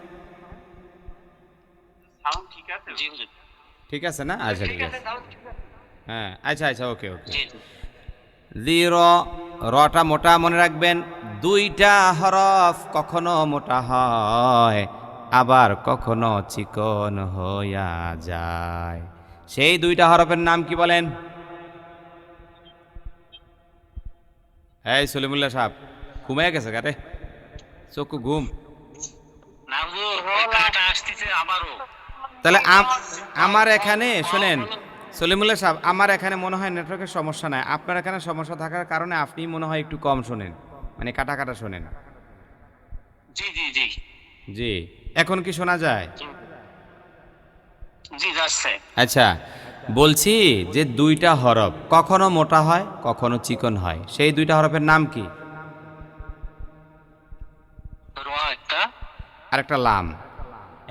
সাউন্ড ঠিক আছে? ঠিক আছে না? আচ্ছা ঠিক আছে। তাহলে ঠিক আছে। হ্যাঁ, আচ্ছা আচ্ছা, ওকে ওকে। জি জি জি র, রটা মোটা মনে রাখবেন। দুইটা হরফ কখনো মোটা হয়, আবার কখনো চিকন হইয়া যায়। সেই দুইটা হরফের নাম কি বলেন? এই সলিমুল্লাহ সাহেব ঘুমায় গেছে কারে, চক্ষু ঘুম। না হুজুর, ওই কাটা আসতেছে আবারও। তাহলে আমার এখানে শোনেন সলিমুল্লাহ সাহেব, আমার এখানে মনে হয় নেটওয়ার্কের সমস্যা নাই, আপনার এখানে সমস্যা থাকার কারণে আপনি মনে হয় একটু কম শোনেন, মানে কাটা কাটা শোনেন। জি জি জি জি, এখন কি শোনা যায়? জি যাচ্ছে। আচ্ছা, বলছি যে দুইটা হরফ কখনো মোটা হয় কখনো চিকন হয়, সেই দুইটা হরফের নাম কি? র একটা, আরেকটা লাম।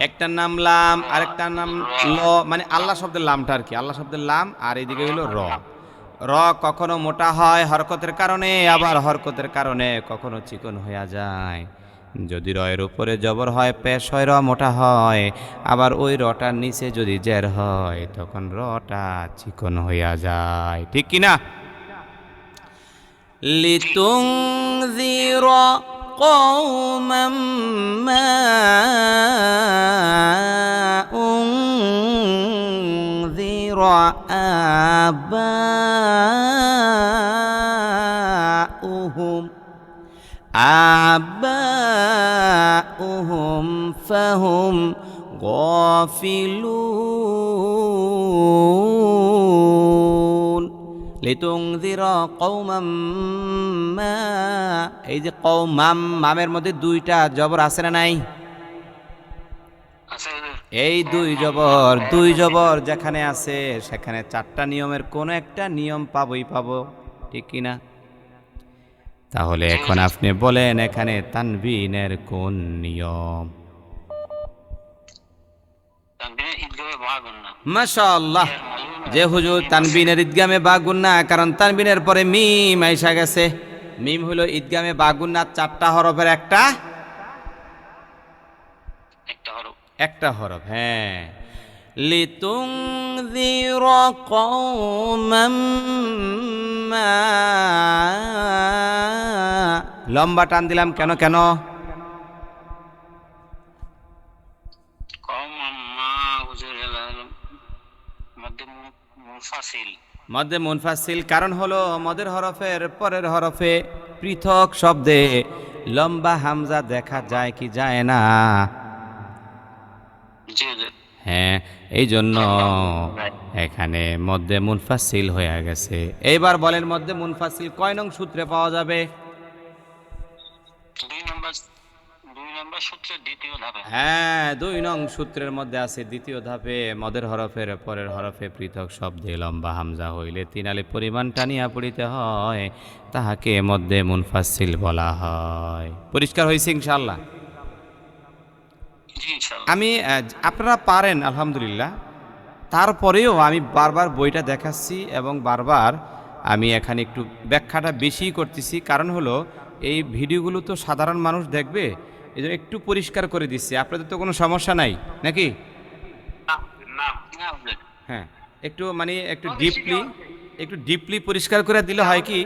একটার নাম লাম, আরেকটার নাম ল, মানে আল্লাহ শব্দের লামটা আর কি, আল্লাহ শব্দের লাম, আর এইদিকে হইল র। র কখনো মোটা হয় হরকতের কারণে, আবার হরকতের কারণে কখনো চিকন হইয়া যায়। যদি রয়ের উপরে জবর হয় পেশ হয়, র মোটা হয়, আবার ওই রটার নিচে যদি জের হয় তখন রটা চিকন হইয়া যায়, ঠিক কি না? লিতুনযির কওমান মা উনযির আবাউহুম ফাহুম গাফিলুন। লিতুনযির কওমাম মা, এই যে কওমাম, মামের মধ্যে দুইটা জবর আছে না নাই? আচ্ছা হুজুর। এই দুই জবর যেখানে আছে সেখানে চারটা নিয়মের কোন একটা নিয়ম পাবোই পাবো, ঠিক কি না? তাহলে জি এখন হুজুর। আপনি বলেন এখানে তানবিনের কোন নিয়ম? তানবিনের ঈদগাহে ভাগুন না। মাশাআল্লাহ, যে হুজুর তানবিনের ঈদগামে বা গুন্না, কারণ তানবিনের পরে মিম আইসা গেছে। মিম হলো ঈদগামে বা গুন্না চারটা হরফের একটা একটা হরফ। একটা হরফ, হ্যাঁ। লিতুনযির কওমান মা, লম্বা টান দিলাম কেন কেন? কম মা হুজুর মধ্যে মুনফাসিল। মধ্যে মুনফাসিল, কারণ হলো মদের হরফের পরের হরফে পৃথক শব্দে লম্বা হামজা দেখা যায় কি যায় না? জি হুজুর। হ্যাঁ, এই জন্য এখানে মধ্যে মুনফাসিল হয়ে গেছে। এইবার বলেন মধ্যে মুনফাসিল কয় নং সূত্রে পাওয়া যাবে? 2 নম্বর, 2 নম্বর সূত্রের দ্বিতীয় ধাপে। হ্যাঁ, 2 নং সূত্রের মধ্যে আছে দ্বিতীয় ধাপে, মদের হরফের পরের হরফে পৃথক শব্দে লম্বা হামজা হইলে 3 আলিফ পরিমাণ টানিয়া পড়িতে হয়, তাহাকে মধ্যে মুনফাসিল বলা হয়। পরিষ্কার হয়েছে ইনশাআল্লাহ? জি ইনশাআল্লাহ। আমি আপনারা পারেন আলহামদুলিল্লাহ, তারপরেও আমি বারবার বইটা দেখাচ্ছি এবং বারবার আমি এখানে একটু ব্যাখ্যাটা বেশি করতেছি, কারণ হলো এই ভিডিওগুলো তো সাধারণ মানুষ দেখবে, এই জন্য একটু পরিষ্কার করে দিচ্ছি। আপনাদের তো কোনো সমস্যা নাই নাকি? না না না হুজুর। হ্যাঁ, একটু মানে একটু ডিপলি পরিষ্কার করে দিলে হয় কি,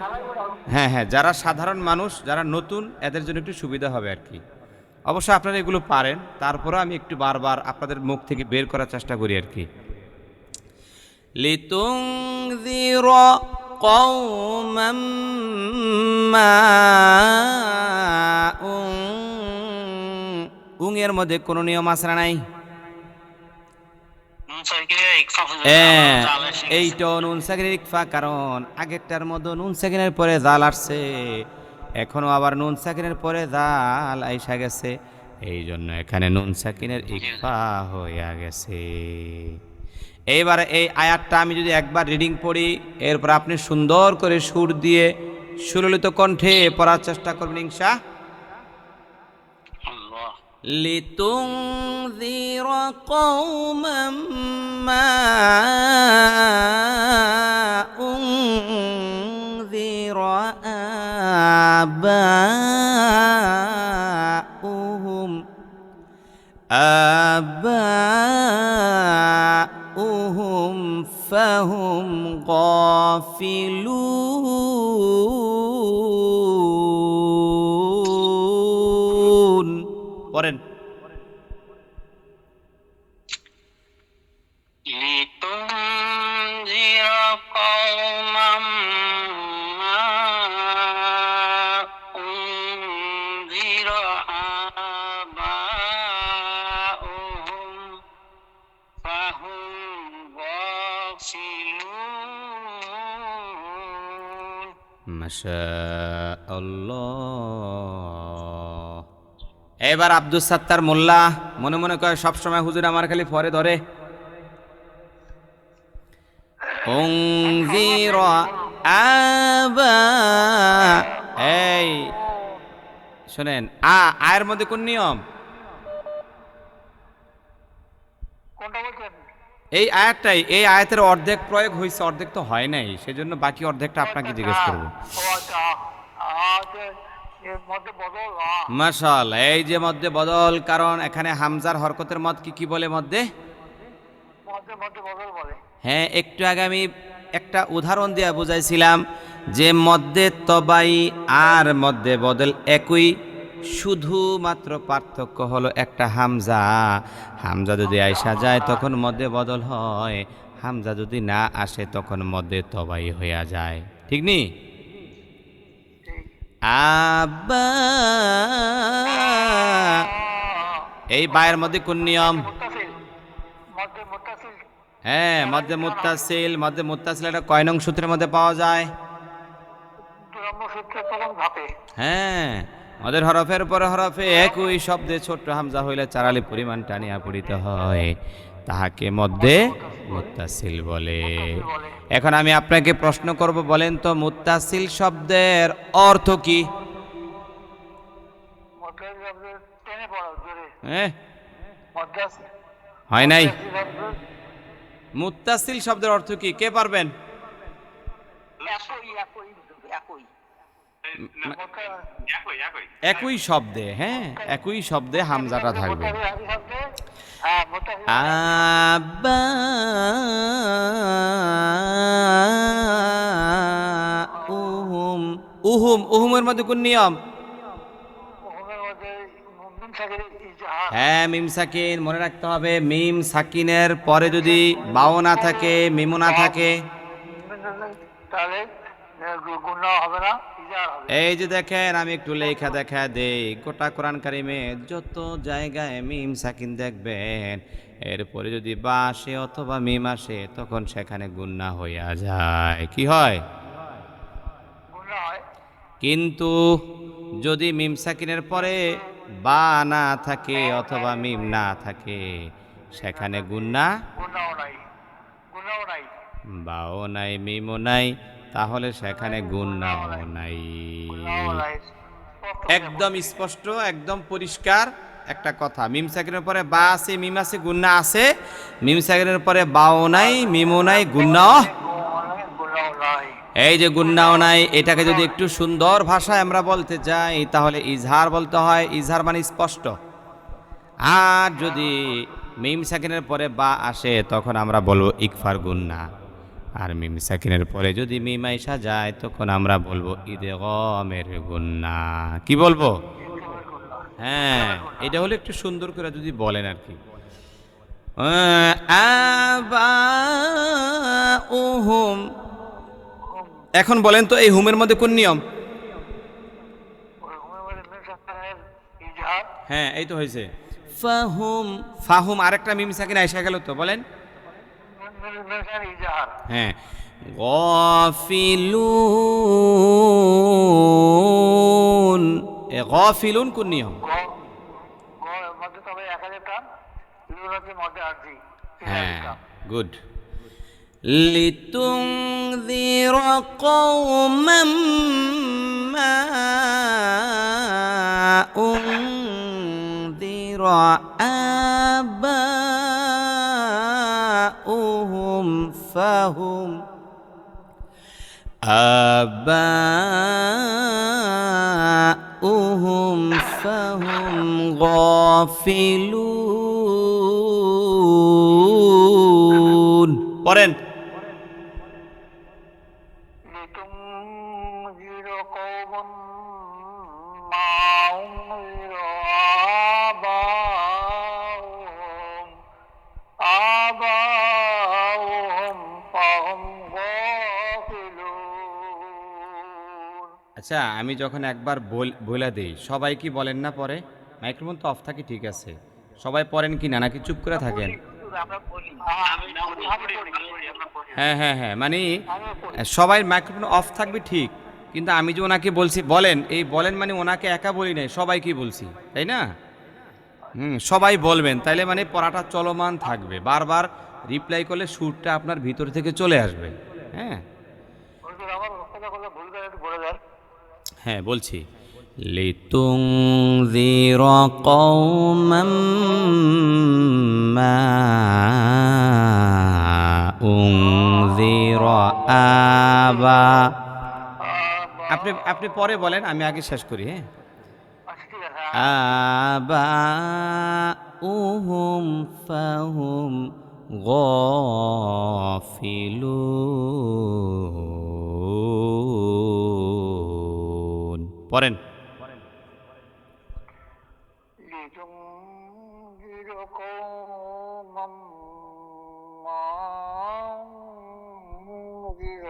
হ্যাঁ হ্যাঁ, যারা সাধারণ মানুষ, যারা নতুন, এদের জন্য একটু সুবিধা হবে আর কি। অবশ্য আপনারা এগুলো পারেন, তারপরে আমি একটু বারবার আপনাদের মুখ থেকে বের করার চেষ্টা করি আর কি। লিতুনযির কওমান মা উং এর মধ্যে কোনো নিয়ম আছে না নাই? নুন সাকিরে ইকফা হুজুর। হ্যাঁ, আবার জাল এসে গেছে। এইটা নুন সাকিনের ইকফা, কারণ আগেরটার মধ্যে নুন সাকিনের পরে জাল আসছে, এখনো আবার নুন সাকিনের পরে জাল আইসা গেছে, এই জন্য এখানে নুন সাকিনের ইকফা হইয়া গেছে। এইবার এই আয়াতটা আমি যদি একবার রিডিং পড়ি, এরপর আপনি সুন্দর করে সুর দিয়ে সুললিত কণ্ঠে পড়ার চেষ্টা করবেন ইনশা। আল্লাহ। লিতুনযির কওমান মা উনযির আবাউহুম ফাহুম গাফিলুন। পড়েন। لتنذر قوما ما أنذر آباؤهم فهم غافلون মাশাআল্লাহ। এবার আব্দুস সাত্তার মোল্লা মনে মনে কয় সবসময় হুজুর আমার খালি পরে ধরে। উনজির আবা, এই শোনেন, আয়ের মধ্যে কোন নিয়ম? কোনটা বলছেন? এই আয়াতটাই, এই আয়াতের অর্ধেক প্রয়োগ হয়েছে, অর্ধেক তো হয় নাই, সেজন্য বাকি অর্ধেকটা আপনাকে জিজ্ঞেস করব। ও আচ্ছা, এর মধ্যে বদল মাশাআল্লাহ, এই যে মধ্যে বদল, কারণ এখানে হামজার হরকতের মত কি বলে মধ্যে? মধ্যে মধ্যে বদল বলে। হ্যাঁ, একটু আগে আমি একটা উদাহরণ দিয়ে বুঝাইছিলাম যে মধ্যে তবাই আর মধ্যে বদল একই, শুধুমাত্র পার্থক্য হলো একটা হামজা। হামজা যদি আইসা যায় তখন মধ্যে বদল হয়, হামজা যদি না আসে তখন মধ্যে তবাই হইয়া যায়। ঠিক নি? আবা, এই বায়ের মধ্যে কোন নিয়ম? মুত্তাসিল, মধ্যে মুত্তাসিল, হ্যাঁ, মধ্যে মুত্তাসিল। মধ্যে মুত্তাসিল এটা কয় নং সূত্রের মধ্যে পাওয়া যায়? 2 নম্বর সূত্রের প্রথম ধাপে। হ্যাঁ, মদের হরফের পরে হরফে একই শব্দে ছোট্ট হামজা হইলে চারালি পরিমাণ টানিয়া পড়িতে হয়, তাহাকে মধ্যে মুত্তাসিল বলে। এখন আমি আপনাকে প্রশ্ন করব, বলেন তো মুত্তাসিল শব্দের অর্থ কি? মধ্যে শব্দ টেনে পড়া জোরে। হ্যাঁ, মুত্তাসিল হয় নাই। শব্দ মুত্তাসিল শব্দের অর্থ কি, কে পারবেন? একই একই একই একই একই একই শব্দে, হ্যাঁ, একই শব্দে হামজাটা থাকবে। হ্যাঁ, মুত্তাসিল আবা, উহুম। উহুম, উহুমের মধ্যে কোন নিয়ম? ওখানের মধ্যে মুমিন সাকির ইজহার। হ্যাঁ, মিম সাকিন মনে রাখতে হবে। মিম সাকিনের পরে যদি বাও না থাকে, মিমও না থাকে, তাহলে গুনাহ হবে না, ইজহার হবে। এই যে দেখেন, আমি একটু লেখা দেখা দেই, গোটা কোরআন কারিমে যত জায়গায় মিম সাকিন দেখবেন, এরপরে যদি বা আসে অথবা মিম আসে তখন সেখানে গুন্না হইয়া যায়। কি হয়? গুনাহ হয়। কিন্তু যদি মিম সাকিনের পরে বা না থাকে অথবা মিম না থাকে, সেখানে গুন্না, গুনাহ নাই, গুনাহ নাই। বাও নাই, মিমও নাই, তাহলে সেখানে গুন্নাও নাই। গুনাহ নাই। একদম স্পষ্ট, একদম পরিষ্কার একটা কথা। মিম সাকিনের পরে বা আছে, মিম আছে, গুন্না আছে। মিম সাকিনের পরে বাও নাই, মিমও নাই, গুন্নাও। গুনাহ নাই। এই যে গুন্নাও নাই, এটাকে যদি একটু সুন্দর ভাষায় আমরা বলতে যাই তাহলে ইজহার বলতে হয়। ইজহার মানে স্পষ্ট। আর যদি মিম সাকিনের পরে বা আসে তখন আমরা বলবো ইকফার গুন্না। আর মিম সাকিনের পরে যদি মিম আইসা যায় তখন আমরা বলবো ইদগামের গুন্না। কি বলবো? হ্যাঁ, এটা হলো একটু সুন্দর করে যদি বলেন আর কি। আবাউহুম। এখন বলেন তো এই হুমের মধ্যে কোন নিয়ম? ইজহার। হ্যাঁ, এই তো হয়েছে ফাহুম। ফাহুম আরেকটা মিম সাকিন আইসা গেল তো, বলেন। ইজহার। হ্যাঁ, গাফিলুন। এ গাফিলুন কোন নিয়ম? মধ্যে তবে 1000 টান, লুনাতে মধ্যে আরজি। হ্যাঁ, গুড। লিতুনযির কওমান মা উনযির আবাউহুম ফাহুম আবাউহুম ফাহুম গাফিলুন। পড়েন। قوم ما أنذر آباؤهم فهم غافلون। আচ্ছা, আমি যখন একবার বলে দেই সবাই কি বলেন না পরে? মাইক্রোফোন তো অফ থাকে, ঠিক আছে, সবাই পড়েন কি না, নাকি চুপ করে থাকেন? হ্যাঁ হ্যাঁ হ্যাঁ, মানে সবাই মাইক্রোফোন অফ থাকবে ঠিক, কিন্তু আমি যে ওনাকে বলছি বলেন, এই বলেন মানে ওনাকে একা বলি নাই, সবাইকে বলছি, তাই না? সবাই বলবেন, তাইলে মানে পড়াটা চলমান থাকবে, বারবার রিপ্লাই করলে সুরটা আপনার ভিতর থেকে চলে আসবে। হ্যাঁ আমার কথা বলে ভুল করে একটু বলে দেন। হ্যাঁ, বলছি, লিতুনযিরা কওমান মা উনযিরা আবা। আপনি পরে বলেন, আমি আগে শেষ করি। হ্যাঁ, ঠিক আছে। আবা উহুম ফাহুম গাফিলুন। পড়েন। لتنذر قوما ما أنذر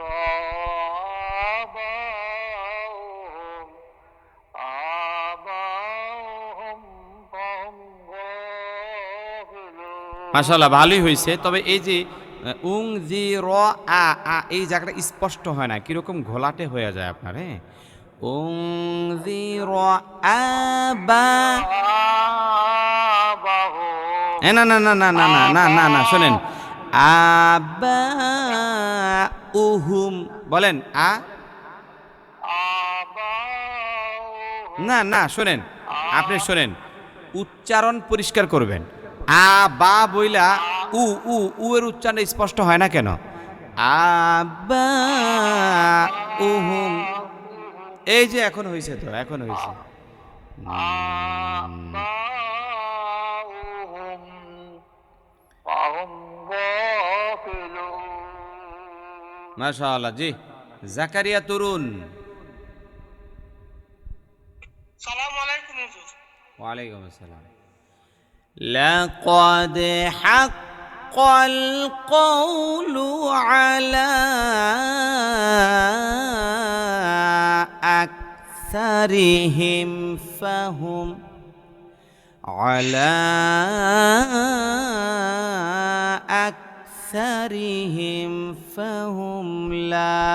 آباؤهم فهم غافلون। মাশাআল্লাহ, ভালোই হয়েছে। তবে এই যে উং জি র আ আ এই জায়গাটা স্পষ্ট হয় না, কিরকম ঘোলাটে হয়ে যায় আপনার। হ্যাঁ, উং জি র আবা। آباؤهم না না না না না না না না না, শোনেন, আবা উহুম বলেন। آباؤهم না না, শোনেন, আপনি শোনেন, উচ্চারণ পরিষ্কার করবেন। আ বা বইলা উ উ উ এর উচ্চারণ স্পষ্ট হয় না কেন? আবা উহুম, এই যে এখন হয়েছে, তো এখন হয়েছে। آباؤهم فهم غافلون। মাশাআল্লাহ, জি। জাকারিয়া তরুণ। সালামু আলাইকুম হুজুর। ওয়ালাইকুম আসসালাম। লাকাদ হাক্কাল কওলু আলা আকসারিহিম ফাহুম আলা আকসারিহিম ফাহুম লা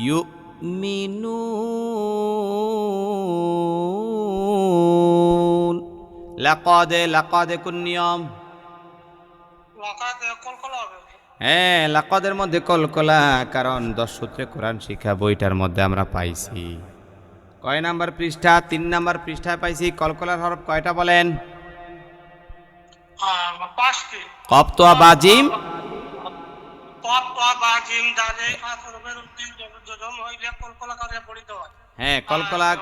ইউমিনুন। লাকাদে কোন নিয়ম? হ্যাঁ, লাকাদের মধ্যে কলকলা, কারণ 10 সূত্রে কোরআন শিক্ষা বইটার মধ্যে আমরা পাইছি। কয় নাম্বার পৃষ্ঠা? 3 নাম্বার পৃষ্ঠায় পাইছি। কলকলার হরফ কয়টা বলেন? 5টি। কফ তোয়া বা জিম। কফ তোয়া বা জিম দালে পাঁচ হরফের উদ্দীপ জজম হইলে কলকলা করে পড়িতে হয়। হ্যাঁ,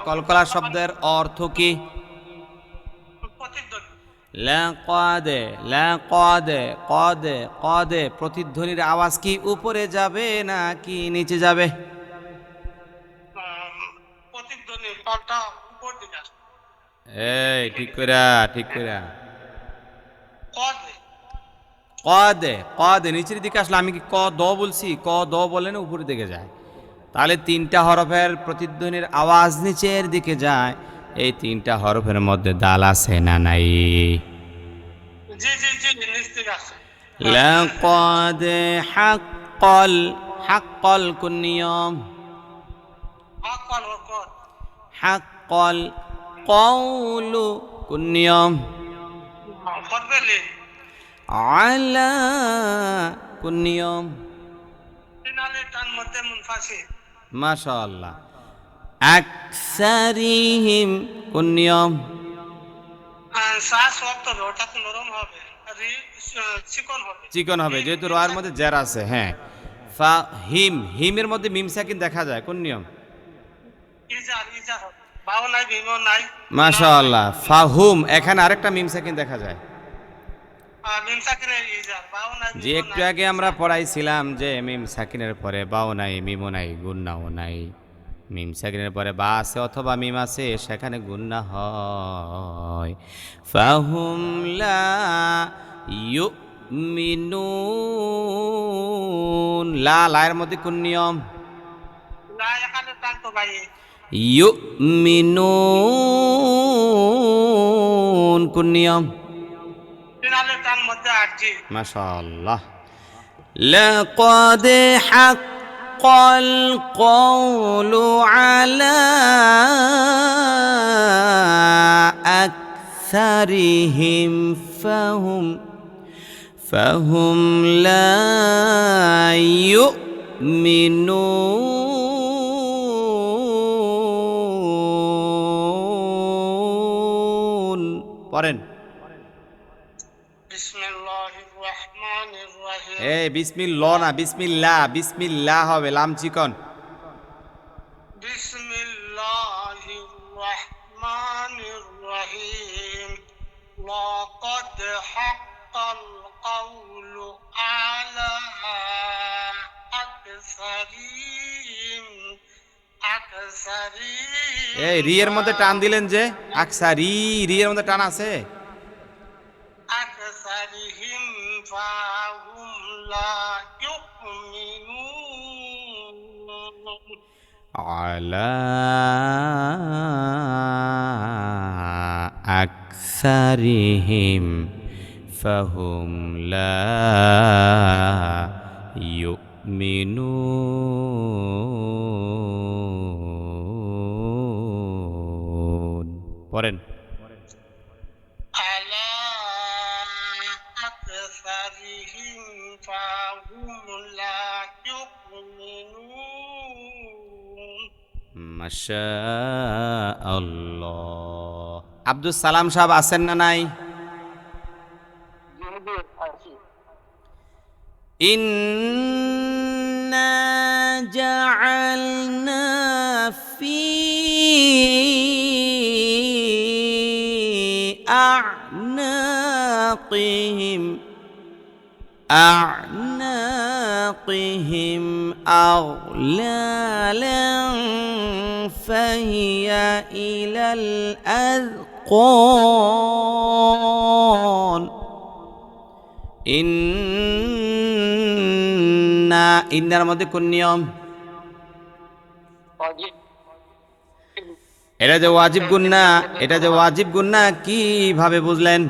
কলকলা শব্দের অর্থ কি? প্রতিধ্বনি। লাকাদে প্রতিধ্বনির আওয়াজ কি উপরে যাবে নাকি নিচে যাবে? প্রতিধ্বনি পাল্টা উপর দিকে আসে। এই ঠিক কইরা। কদে নিচের দিকে আসলে, আমি কি ক দ বলছি? ক দ বলে না উপরের দিকে যায়, তাহলে 3টা হরফের প্রতিধ্বনির আওয়াজ নিচের দিকে যায়। এই 3টা হরফের মধ্যে দাল আছে না নাই? জি নিচ থেকে আসে। লাকাদ হাক্কাল কোন নিয়ম? হাক্কাল কওলু কোন নিয়ম? আলা কোন নিয়ম? মাশাআল্লাহ। আকসারিহিম কোন নিয়ম? চিকন হবে, যেহেতু রয়ের মধ্যে জের আছে। হ্যাঁ, হিমের মধ্যে মিম সাকিন দেখা যায়, কোন নিয়ম? মাশাআল্লাহ। ফাহুম, এখানে আরেকটা মিম সাকিন দেখা যায়। যে একটু আগে আমরা পড়াইছিলাম যে মিম সাকিনের পরে বাও নাই, মিমও নাই, গুন্নাও নাই। মিম সাকিনের পরে বা আছে অথবা মিম আছে সেখানে গুন্না হয়। ফাহুম লা ইউমিনুন, লায়ের মধ্যে কোন নিয়ম? না এখানে টান তো ভাই, ইউমিনুন কোন নিয়ম? ফিনালের টান মধ্যে আরজি। মাশাআল্লাহ। লাকাদ হাক্কাল কওলু আলা আকসারিহিম ফাহুম লা ইউমিনুন। পড়েন। বিসমিল্লাহির রহমানির রহিম। এই বিসমিল্লাহ না, বিসমিল্লাহ, বিসমিল্লাহ হবে, লাম চিকন। বিসমিল্লাহির রহমানির রহিম। লাকাদ হাক্কাল কওলু আলা আকসারিহিম। এই রি এর মধ্যে টান দিলেন যে, আকসারি, রি এর মধ্যে টান আছে। আকসারিহিম ফাহুম লা ইউমিনুন। আলা আকসারিহিম ফাহুম লা ইউমিনুন। পড়েন। আলা আকসারিহিম ফাহুম লা ইউমিনুন। মাশাআল্লাহ। আব্দুল সালাম সাহেব আছেন না নাই? ইন্না জাআলনা ফি أعناقهم أغلالا فهي إلى الأذقان ইন্নার মধ্যে কোন নিয়ম? এটা যে ওয়াজিব গুন্না, এটা যে ওয়াজিব গুন্না কিভাবে বুঝলেন?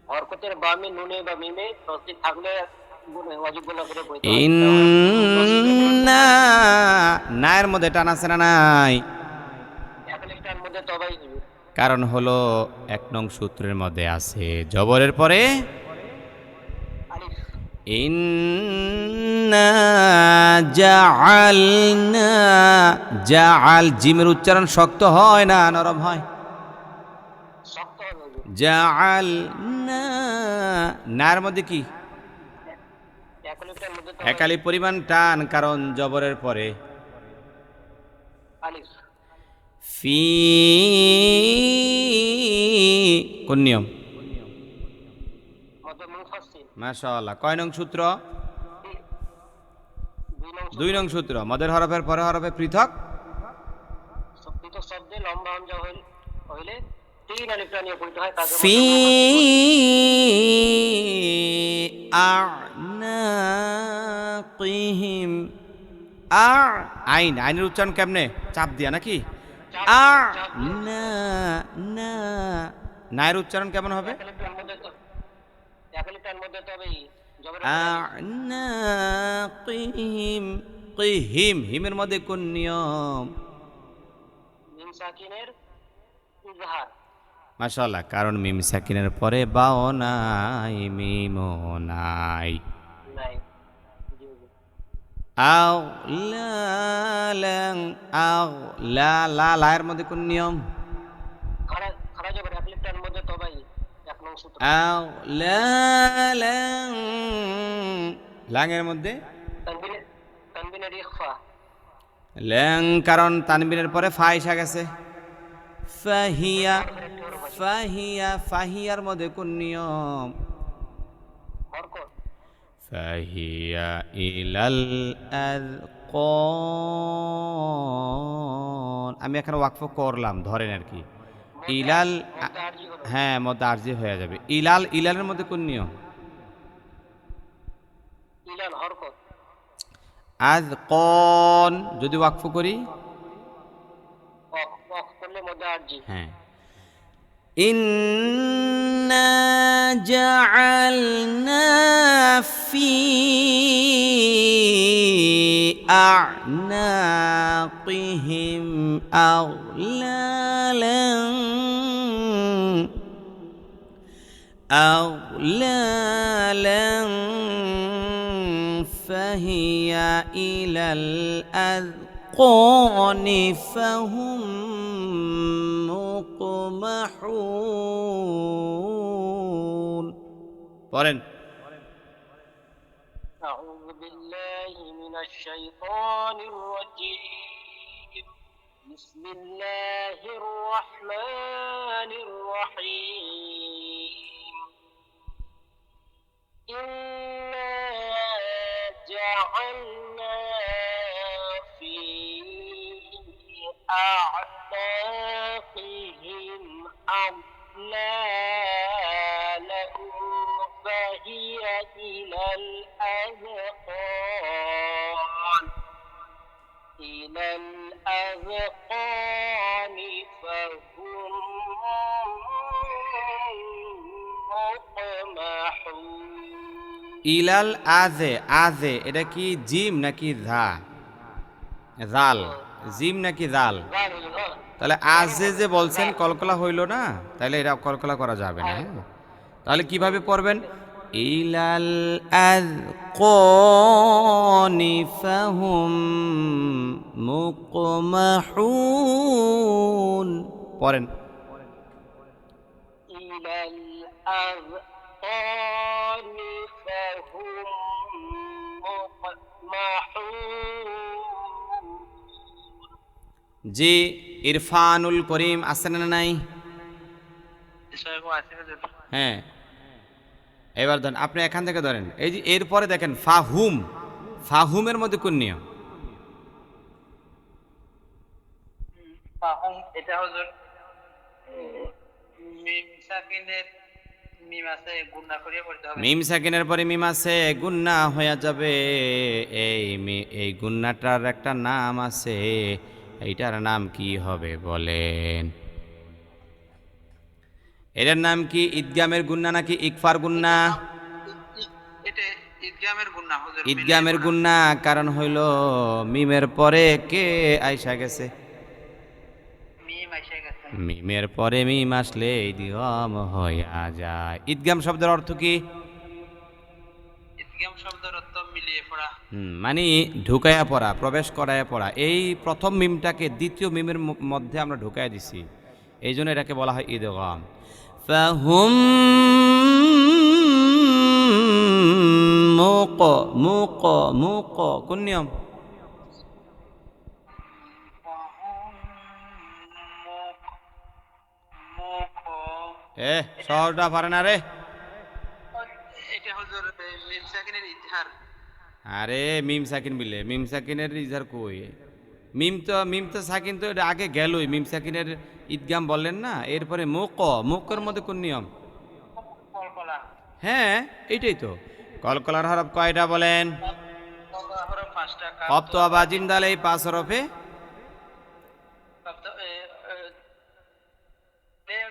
হরকতের বামে নুনে বা মিমে তসদিদ থাকলে ওয়াজিব গুনাহ করে বলতে হয়। ইন্না, নায়ের মধ্যে টান আছে না নাই? এখন একটার মধ্যে তবাই হবে। কারণ হলো 1 নং সূত্রের মধ্যে আছে জবরের পরে আলিফ। ইন্না জাআলনা, জাআল জিমের উচ্চারণ শক্ত হয় না নরম হয়? শক্ত হবে। জাআলনা, নার মধ্যে কি? এখন একটার মধ্যে একালি পরিমাণ টান, কারণ জবরের পরে আলিফ। ফি, কোন নিয়ম? মধ্যে মুফাসসিল। মাশাআল্লাহ। কয় নং সূত্র? 2 নং। 2 নং সূত্র। মদের হরফের পরে হরফে পৃথক শব্দ শব্দে লম্বা হামজা হইলে 3 আলিফটা নিয়ে পড়তে হয়। তার ফি আ'নাকিহিম, আইনের উচ্চারণ কেমনে? চাপ দিয়া নাকি? নায়ের উচ্চারণ কেমন হবে? একালিফটার মধ্যে তবে জবর আ'নাকিহিম, কিহিম, হিমের মধ্যে কোন নিয়ম? মিম সাকিনের ইজহার। মাশাআল্লাহ। কারণ মিম সাকিনের পরে বাও নাই, মিমও নাই। নাই। জি জি। আউলালাং, লায়ের মধ্যে কোন নিয়ম? খাড়া খাড়া জবর একালিফটার মধ্যে তবাই 1 নং সূত্র। আউলালাং, লাঙের মধ্যে তানবিনের ইখফা। ল্যাং, কারণ তানবিনের পরে ফা এসে গেছে। ফাহিয়া, ফাহিয়া, ফাহিয়ার মধ্যে কোন নিয়ম? হরকত। ফাহিয়া ইলাল আযকান। কন, আমি এখানে ওয়াকফ করলাম, ধরেন আর কি। ইলাল, মধ্যে আরজি হবে। হ্যাঁ মধ্যে আরজি হয়ে যাবে। ইলাল, ইলালের মধ্যে কোন নিয়ম? ইলাল হরকত। আজ কন যদি ওয়াকফ করি, ওয়াকফ করলে মধ্যে আরজি। হ্যাঁ, ইন্না জাআলনা ফি আ'নাকিহিম أغلالا فهي إلى الأذقان فهم مقمحون পড়েন। أعوذ بالله من الشيطان الرجيم. بسم الله الرحمن الرحيم. إنا جعلنا في أعناقهم أغلالا فهي إلى الأذقان فهم مقمحون. ইলাল আজে, আজে এটা কি জিম নাকি ধা? জাল, জিম নাকি জাল? তাহলে আজে যে বলছেন কলকলা হইল না, তাহলে এটা কলকলা করা যাবে না। হ্যাঁ, তাহলে কিভাবে পড়বেন? ইলাল আযকানি ফাহুম মুকমাহুন, পড়েন। إلى الأذقان فهم مقمحون. জি, ইরফানুল করিম আছেন না নাই? হ্যাঁ, এবার ধরেন, আপনি এখান থেকে ধরেন, এই যে এরপরে দেখেন ফাহুম, ফাহুমের মধ্যে কোন নিয়ম? ফাহুম এটা হুজুর মিম সাকিনের মিম আছে গুণনা করিয়ে পড়তে হবে। মিম সাকিনের পরে মিম আছে, গুন্না হয়ে যাবে। এই গুন্নাটার একটা নাম আছে, এইটার নাম কি হবে বলেন? এটার নাম কি? ঈদগামের গুন্না নাকি ইকফার গুন্না? এটা ঈদগামের গুণনা হুজুর। ঈদগামের গুন্না, কারণ হইল মিমের পরে কে আইসা গেছে। মিম এসে গেছে। মিমের পরে মিম আসলে ঈদগাম হইয়া যায়। ঈদগাম শব্দের অর্থ কি? ঈদগাম শব্দের অর্থ মিলিয়ে পড়া। মানে ঢুকাইয়া পড়া, প্রবেশ করাইয়া পড়া। এই প্রথম মিমটাকে দ্বিতীয় মিমের মধ্যে আমরা ঢুকাইয়া দিছি, এই জন্য এটাকে বলা হয় ঈদগাম। ফাহুম মুক মুক মুক, কোন নিয়ম? ফাহুম মুক মুক। সহজটা পারে না রে। এটা হুজুর মিম সাকিনের ইজহার। আরে মিম সাকিন বিলে, মিম সাকিনের ইজহার কই? মিম তো সাকিন তো এটা আগে গেলই, মিম সাকিনের ঈদগাম বললেন না, এরপরে মুকের মধ্যে কোন নিয়ম? কলকলা। হ্যাঁ, এইটাই তো। কলকলার হরফ কয়টা বলেন? কলকলা হরফ 5টা। কফ তো আবা জিম দাল, এই 5 হরফে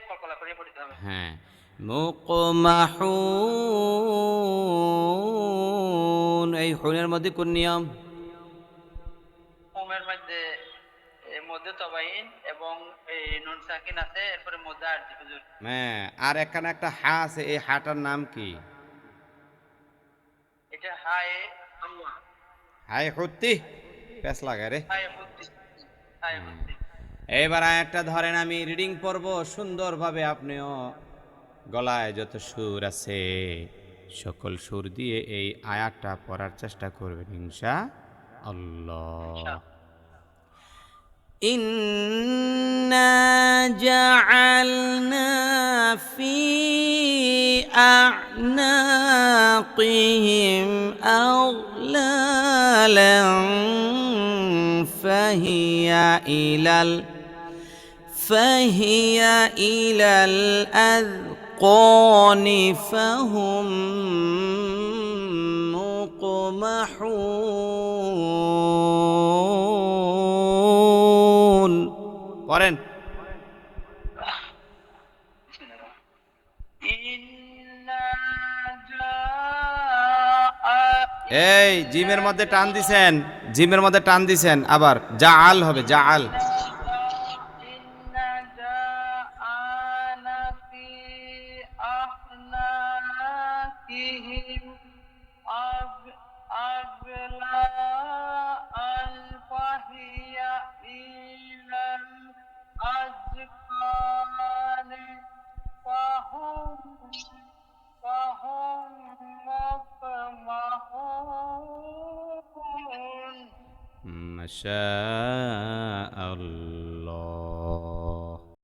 কলকলা করিয়ে পড়তে হবে। হ্যাঁ, মুকমাহুন, এই হুনের মধ্যে কোন নিয়ম? হুমের মধ্যে মধ্যে তবাইন এবং এই নুন সাকিন আছে, এরপরে মধ্যে আরজি হুজুর। হ্যাঁ, আর এখানে একটা হা আছে, এই হাটার নাম কি? এটা হায় আল্লাহ। হাই হত্তি, পেছ লাগা রে। হায় হুদ্দি। হায় হুদ্দি। এবার আয়াতটা ধরেন, আমি রিডিং পড়ব সুন্দরভাবে, আপনিও গলায় যত সুর আছে সকল সুর দিয়ে এই আয়াতটা পড়ার চেষ্টা করবেন ইনশাআল্লাহ। ইন্না জাআলনা ফি আ'নাকিহিম আগলালান فهي إلى الأذقان فهم مقمحون পড়েন إنا جاء এই জিমের মধ্যে টান দিছেন জিমের মধ্যে টান দিছেন আবার জাআল হবে জাআল إنا جاءنا في أعناقهم أغلاء فهي إلى الأذقان فهم مقمحون ما شاء